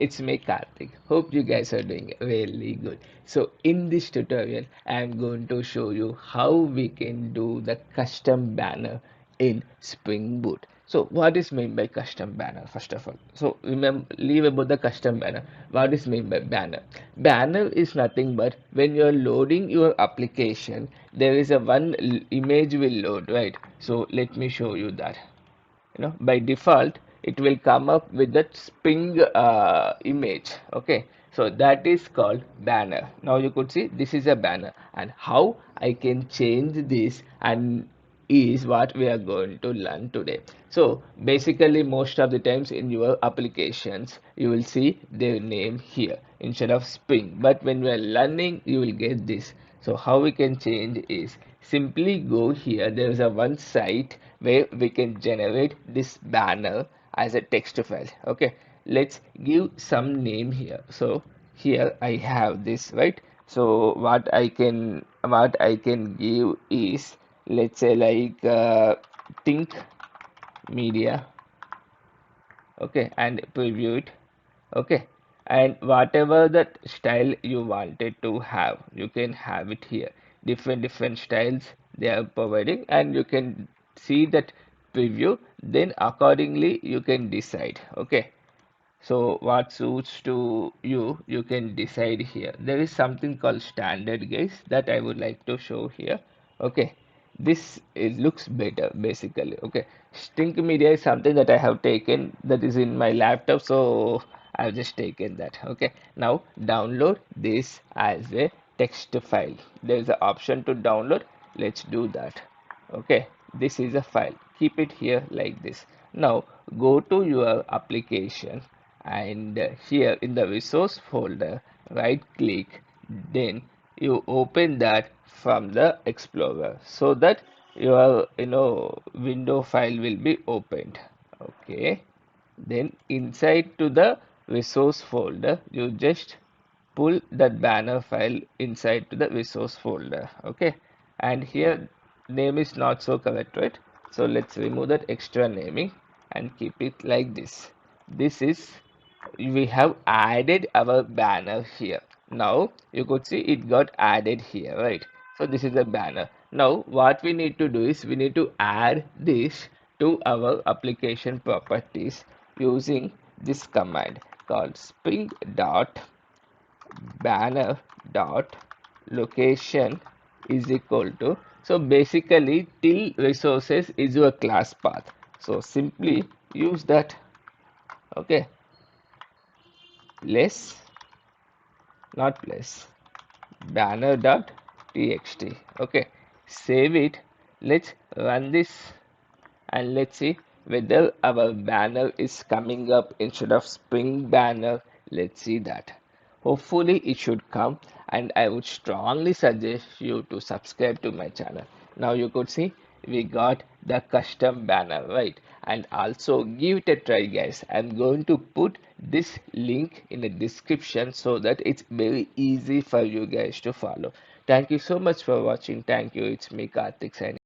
It's me Karthik. Hope you guys are doing really good. So in this tutorial, I am going to show you how we can do the custom banner in Spring Boot. So what is meant by custom banner first of all? So remember, leave about the custom banner. What is meant by banner? Banner is nothing but when you are loading your application, there is a one image will load, right? So let me show you that. By default it will come up with that Spring image. Okay, so that is called banner. Now you could see this is a banner, and how I can change this and is what we are going to learn today. So basically most of the times in your applications you will see their name here instead of Spring, but when we are learning you will get this. So how we can change is simply go here. There is a one site where we can generate this banner as a text file. Okay, let's give some name here. So here I have this, right? So what I can give is, let's say, like think media. Okay, and preview it. Okay, and whatever that style you wanted to have, you can have it here. Different styles they are providing, and you can see that preview, then accordingly you can decide. Okay, so what suits to you, you can decide here. There is something called standard, guys, that I would like to show here. Okay, this looks better basically. Okay, Stink Media is something that I have taken, that is in my laptop, so I've just taken that. Okay, now download this as a text file. There is an option to download. Let's do that. Okay, this is a file. Keep it here like this. Now go to your application, and here in the resource folder, right click, then you open that from the Explorer so that your window file will be opened. Okay, then inside to the resource folder you just pull that banner file inside to the resource folder. Okay, and here name is not so correct, right? So let's remove that extra naming and keep it like this. This is, we have added our banner here. Now you could see it got added here, right? So this is a banner. Now what we need to do is we need to add this to our application properties using this command called spring dot banner dot location is equal to, so basically till resources is your class path, so simply use that. Okay, less, not less, banner dot txt. Okay, save it. Let's run this and let's see whether our banner is coming up instead of Spring banner. Let's see that. Hopefully it should come, and I would strongly suggest you to subscribe to my channel. Now you could see we got the custom banner, right? And also give it a try, guys. I'm going to put this link in the description so that it's very easy for you guys to follow. Thank you so much for watching. Thank you. It's me Karthik signing.